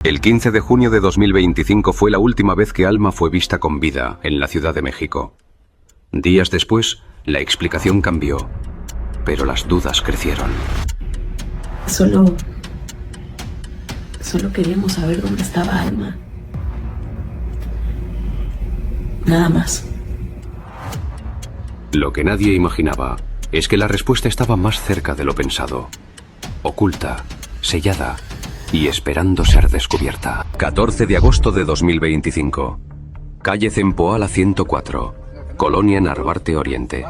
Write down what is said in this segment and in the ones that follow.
El 15 de junio de 2025 fue la última vez que Alma fue vista con vida en la Ciudad de México. Días después, la explicación cambió, pero las dudas crecieron. Solo queríamos saber dónde estaba Alma. Nada más. Lo que nadie imaginaba es que la respuesta estaba más cerca de lo pensado. Oculta, sellada y esperando ser descubierta. 14 de agosto de 2025. Calle Zempoala 104, Colonia Narvarte Oriente.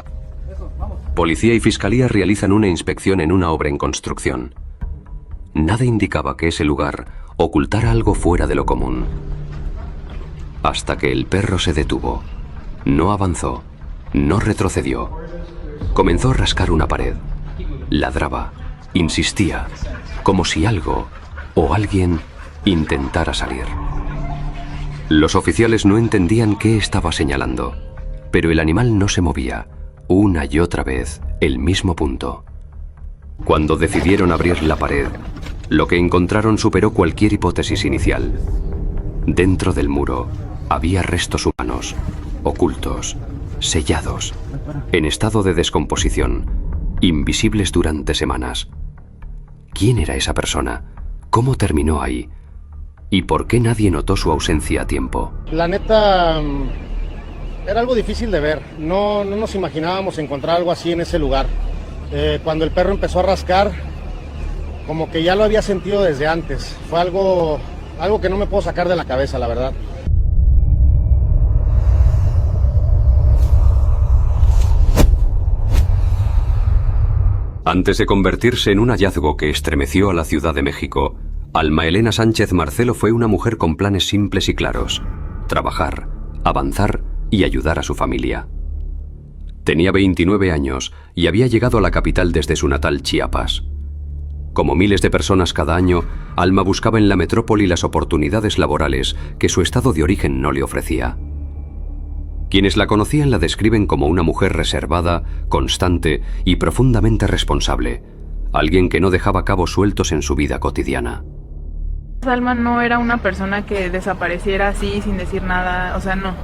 Policía y Fiscalía realizan una inspección en una obra en construcción. Nada indicaba que ese lugar ocultara algo fuera de lo común. Hasta que el perro se detuvo. No avanzó, no retrocedió. Comenzó a rascar una pared. Ladraba, insistía, como si algo o alguien intentara salir. Los oficiales no entendían qué estaba señalando, pero el animal no se movía, una y otra vez, el mismo punto. Cuando decidieron abrir la pared, lo que encontraron superó cualquier hipótesis inicial. Dentro del muro había restos humanos, ocultos, sellados, en estado de descomposición, invisibles durante semanas. ¿Quién era esa persona? ¿Cómo terminó ahí? ¿Y por qué nadie notó su ausencia a tiempo? La neta, era algo difícil de ver. No nos imaginábamos encontrar algo así en ese lugar. Cuando el perro empezó a rascar, como que ya lo había sentido desde antes. Fue algo que no me puedo sacar de la cabeza, la verdad. Antes de convertirse en un hallazgo que estremeció a la Ciudad de México, Alma Elena Sánchez Marcelo fue una mujer con planes simples y claros: trabajar, avanzar y ayudar a su familia. Tenía 29 años y había llegado a la capital desde su natal Chiapas. Como miles de personas cada año, Alma buscaba en la metrópoli las oportunidades laborales que su estado de origen no le ofrecía. Quienes la conocían la describen como una mujer reservada, constante y profundamente responsable, alguien que no dejaba cabos sueltos en su vida cotidiana. Alma no era una persona que desapareciera así sin decir nada, o sea, no.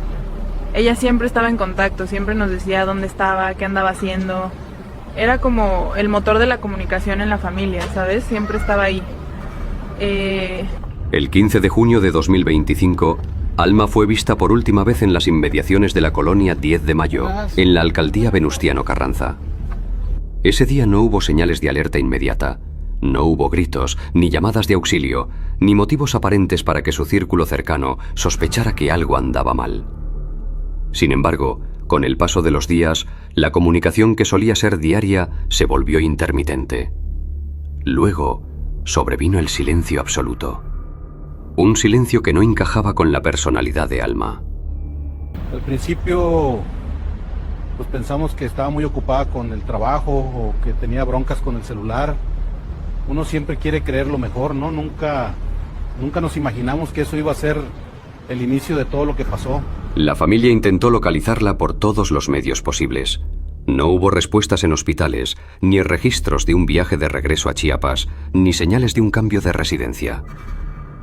Ella siempre estaba en contacto, siempre nos decía dónde estaba, qué andaba haciendo. Era como el motor de la comunicación en la familia, ¿sabes? Siempre estaba ahí. El 15 de junio de 2025, Alma fue vista por última vez en las inmediaciones de la colonia 10 de Mayo, en la alcaldía Venustiano Carranza. Ese día no hubo señales de alerta inmediata, no hubo gritos, ni llamadas de auxilio, ni motivos aparentes para que su círculo cercano sospechara que algo andaba mal. Sin embargo, con el paso de los días, la comunicación que solía ser diaria se volvió intermitente. Luego, sobrevino el silencio absoluto. Un silencio que no encajaba con la personalidad de Alma. Al principio, pues pensamos que estaba muy ocupada con el trabajo o que tenía broncas con el celular. Uno siempre quiere creer lo mejor, ¿no? Nunca nos imaginamos que eso iba a ser el inicio de todo lo que pasó. La familia intentó localizarla por todos los medios posibles. No hubo respuestas en hospitales, ni registros de un viaje de regreso a Chiapas, ni señales de un cambio de residencia.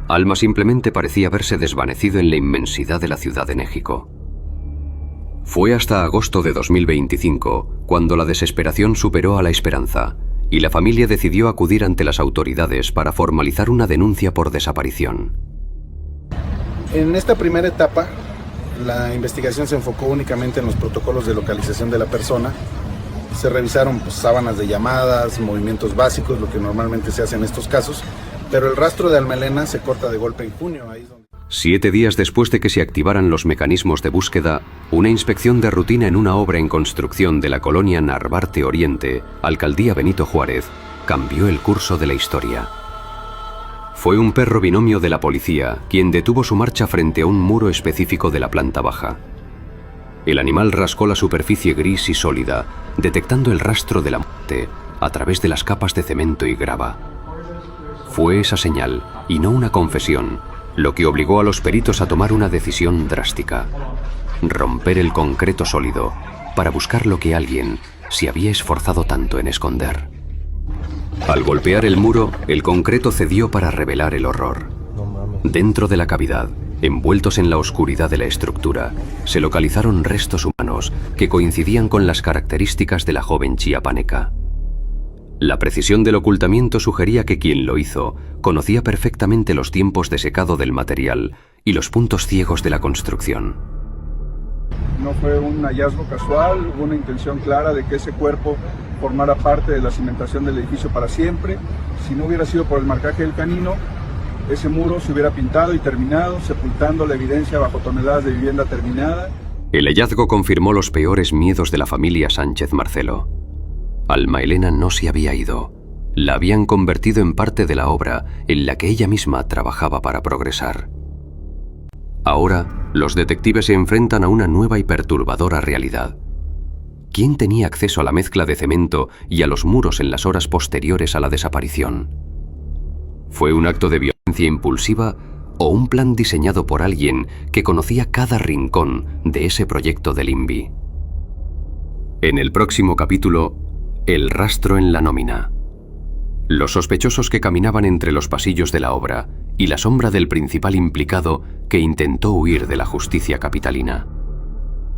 Alma simplemente parecía haberse desvanecido en la inmensidad de la Ciudad de México. Fue hasta agosto de 2025 cuando la desesperación superó a la esperanza y la familia decidió acudir ante las autoridades para formalizar una denuncia por desaparición. En esta primera etapa, la investigación se enfocó únicamente en los protocolos de localización de la persona. Se revisaron sábanas de llamadas, movimientos básicos, lo que normalmente se hace en estos casos, pero el rastro de Alma Elena se corta de golpe en junio. Ahí es donde... 7 días después de que se activaran los mecanismos de búsqueda, una inspección de rutina en una obra en construcción de la colonia Narvarte Oriente, alcaldía Benito Juárez, cambió el curso de la historia. Fue un perro binomio de la policía quien detuvo su marcha frente a un muro específico de la planta baja. El animal rascó la superficie gris y sólida, detectando el rastro de la muerte a través de las capas de cemento y grava. Fue esa señal, y no una confesión, lo que obligó a los peritos a tomar una decisión drástica: romper el concreto sólido para buscar lo que alguien se había esforzado tanto en esconder. Al golpear el muro, el concreto cedió para revelar el horror. No mames. Dentro de la cavidad, envueltos en la oscuridad de la estructura, se localizaron restos humanos que coincidían con las características de la joven chiapaneca. La precisión del ocultamiento sugería que quien lo hizo conocía perfectamente los tiempos de secado del material y los puntos ciegos de la construcción. No fue un hallazgo casual, hubo una intención clara de que ese cuerpo formara parte de la cimentación del edificio para siempre. Si no hubiera sido por el marcaje del canino, ese muro se hubiera pintado y terminado, sepultando la evidencia bajo toneladas de vivienda terminada. El hallazgo confirmó los peores miedos de la familia Sánchez Marcelo. Alma Elena no se había ido. La habían convertido en parte de la obra en la que ella misma trabajaba para progresar. Ahora, los detectives se enfrentan a una nueva y perturbadora realidad. ¿Quién tenía acceso a la mezcla de cemento y a los muros en las horas posteriores a la desaparición? ¿Fue un acto de violencia impulsiva o un plan diseñado por alguien que conocía cada rincón de ese proyecto del INVI? En el próximo capítulo, el rastro en la nómina. Los sospechosos que caminaban entre los pasillos de la obra y la sombra del principal implicado que intentó huir de la justicia capitalina.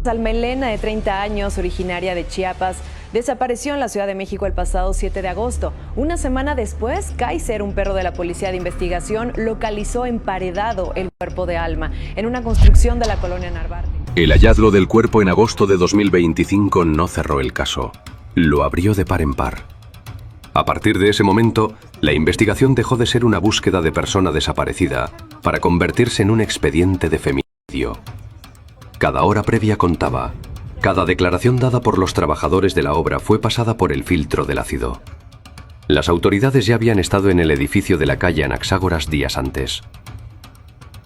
Alma Elena, de 30 años, originaria de Chiapas, desapareció en la Ciudad de México el pasado 7 de agosto. Una semana después, Kaiser, un perro de la Policía de Investigación, localizó emparedado el cuerpo de Alma en una construcción de la colonia Narvarte. El hallazgo del cuerpo en agosto de 2025 no cerró el caso. Lo abrió de par en par. A partir de ese momento, la investigación dejó de ser una búsqueda de persona desaparecida para convertirse en un expediente de feminicidio. Cada hora previa contaba. Cada declaración dada por los trabajadores de la obra fue pasada por el filtro del ácido. Las autoridades ya habían estado en el edificio de la calle Anaxágoras días antes.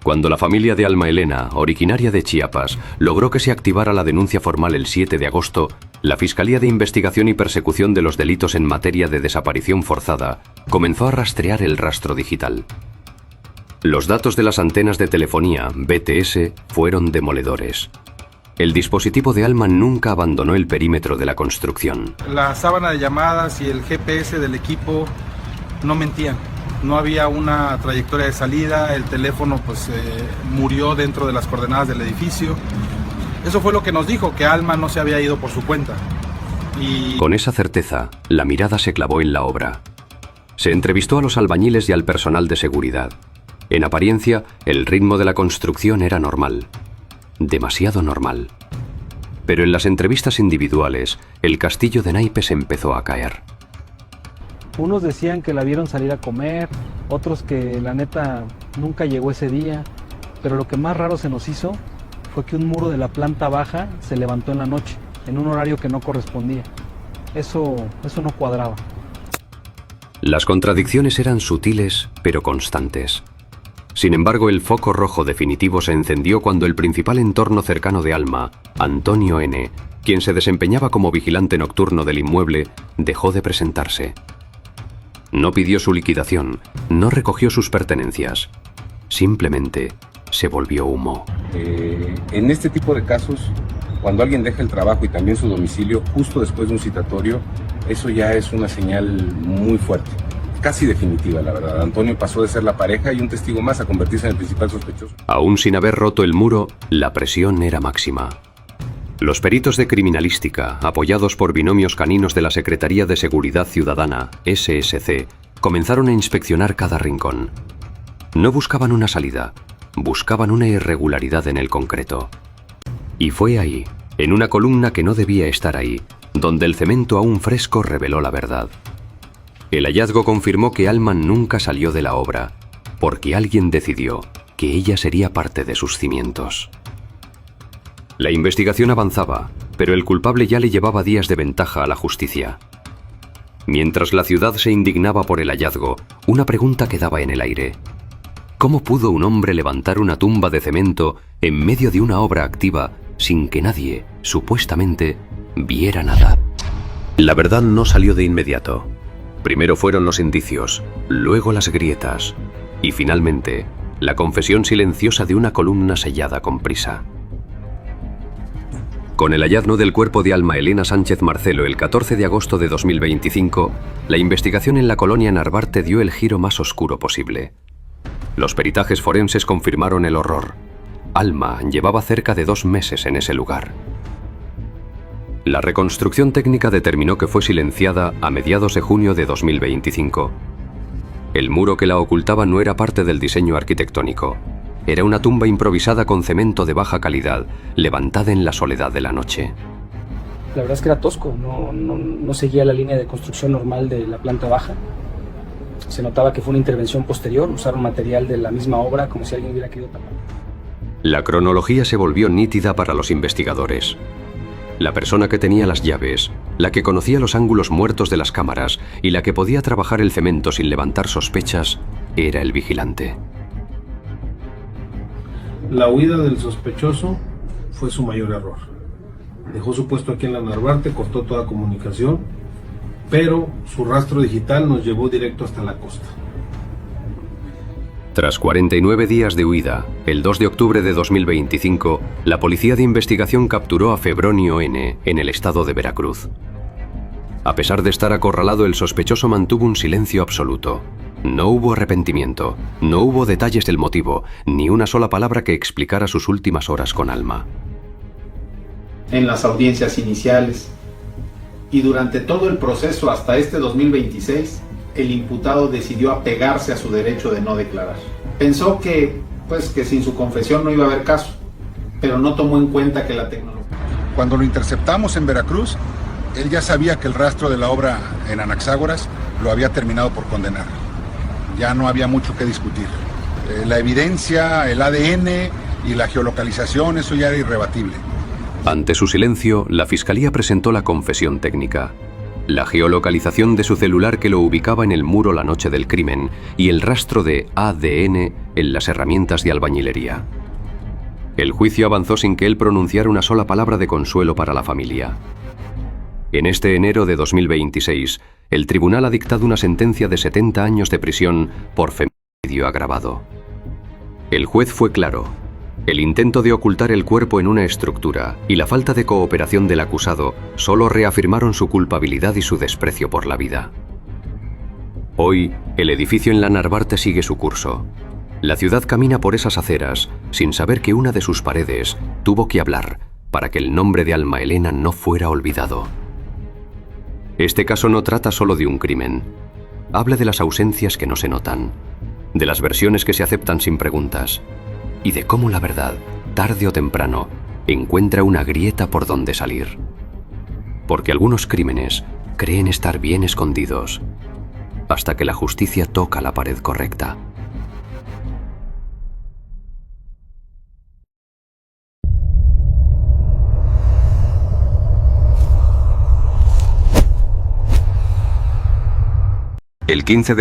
Cuando la familia de Alma Elena, originaria de Chiapas, logró que se activara la denuncia formal el 7 de agosto, la Fiscalía de Investigación y Persecución de los Delitos en materia de desaparición forzada comenzó a rastrear el rastro digital. Los datos de las antenas de telefonía, BTS, fueron demoledores. El dispositivo de Alma nunca abandonó el perímetro de la construcción. La sábana de llamadas y el GPS del equipo no mentían. No había una trayectoria de salida, el teléfono murió dentro de las coordenadas del edificio. Eso fue lo que nos dijo, que Alma no se había ido por su cuenta. Con esa certeza, la mirada se clavó en la obra. Se entrevistó a los albañiles y al personal de seguridad. En apariencia, el ritmo de la construcción era normal. Demasiado normal. Pero en las entrevistas individuales, el castillo de naipes empezó a caer. Unos decían que la vieron salir a comer, otros que la neta nunca llegó ese día, pero lo que más raro se nos hizo fue que un muro de la planta baja se levantó en la noche, en un horario que no correspondía. Eso no cuadraba. Las contradicciones eran sutiles, pero constantes. Sin embargo, el foco rojo definitivo se encendió cuando el principal entorno cercano de Alma, Antonio N., quien se desempeñaba como vigilante nocturno del inmueble, dejó de presentarse. No pidió su liquidación, no recogió sus pertenencias. Simplemente se volvió humo. En este tipo de casos, cuando alguien deja el trabajo y también su domicilio justo después de un citatorio, eso ya es una señal muy fuerte, casi definitiva, la verdad. Antonio pasó de ser la pareja y un testigo más a convertirse en el principal sospechoso. Aún sin haber roto el muro, la presión era máxima. Los peritos de criminalística, apoyados por binomios caninos de la Secretaría de Seguridad Ciudadana, SSC, comenzaron a inspeccionar cada rincón. No buscaban una salida, buscaban una irregularidad en el concreto. Y fue ahí, en una columna que no debía estar ahí, donde el cemento aún fresco reveló la verdad. El hallazgo confirmó que Alma nunca salió de la obra, porque alguien decidió que ella sería parte de sus cimientos. La investigación avanzaba, pero el culpable ya le llevaba días de ventaja a la justicia. Mientras la ciudad se indignaba por el hallazgo, una pregunta quedaba en el aire. ¿Cómo pudo un hombre levantar una tumba de cemento en medio de una obra activa sin que nadie, supuestamente, viera nada? La verdad no salió de inmediato. Primero fueron los indicios, luego las grietas y finalmente la confesión silenciosa de una columna sellada con prisa. Con el hallazgo del cuerpo de Alma Elena Sánchez Marcelo el 14 de agosto de 2025, la investigación en la colonia Narvarte dio el giro más oscuro posible. Los peritajes forenses confirmaron el horror. Alma llevaba cerca de 2 meses en ese lugar. La reconstrucción técnica determinó que fue silenciada a mediados de junio de 2025. El muro que la ocultaba no era parte del diseño arquitectónico. Era una tumba improvisada con cemento de baja calidad, levantada en la soledad de la noche. La verdad es que era tosco, no seguía la línea de construcción normal de la planta baja. Se notaba que fue una intervención posterior, usaron material de la misma obra como si alguien hubiera querido tapar. La cronología se volvió nítida para los investigadores. La persona que tenía las llaves, la que conocía los ángulos muertos de las cámaras y la que podía trabajar el cemento sin levantar sospechas, era el vigilante. La huida del sospechoso fue su mayor error. Dejó su puesto aquí en la Narvarte, cortó toda comunicación, pero su rastro digital nos llevó directo hasta la costa. Tras 49 días de huida, el 2 de octubre de 2025, la Policía de Investigación capturó a Febronio N. en el estado de Veracruz. A pesar de estar acorralado, el sospechoso mantuvo un silencio absoluto. No hubo arrepentimiento, no hubo detalles del motivo, ni una sola palabra que explicara sus últimas horas con Alma. En las audiencias iniciales y durante todo el proceso hasta este 2026, el imputado decidió apegarse a su derecho de no declarar. Pensó que sin su confesión no iba a haber caso, pero no tomó en cuenta que la tecnología... Cuando lo interceptamos en Veracruz, él ya sabía que el rastro de la obra en Anaxágoras lo había terminado por condenar. Ya no había mucho que discutir. La evidencia, el ADN y la geolocalización, eso ya era irrebatible. Ante su silencio, la Fiscalía presentó la confesión técnica. La geolocalización de su celular que lo ubicaba en el muro la noche del crimen y el rastro de ADN en las herramientas de albañilería. El juicio avanzó sin que él pronunciara una sola palabra de consuelo para la familia. En este enero de 2026, el tribunal ha dictado una sentencia de 70 años de prisión por femicidio agravado. El juez fue claro. El intento de ocultar el cuerpo en una estructura y la falta de cooperación del acusado solo reafirmaron su culpabilidad y su desprecio por la vida. Hoy, el edificio en la Narvarte sigue su curso. La ciudad camina por esas aceras sin saber que una de sus paredes tuvo que hablar para que el nombre de Alma Elena no fuera olvidado. Este caso no trata solo de un crimen. Habla de las ausencias que no se notan, de las versiones que se aceptan sin preguntas, y de cómo la verdad, tarde o temprano, encuentra una grieta por donde salir. Porque algunos crímenes creen estar bien escondidos, hasta que la justicia toca la pared correcta. El 15 de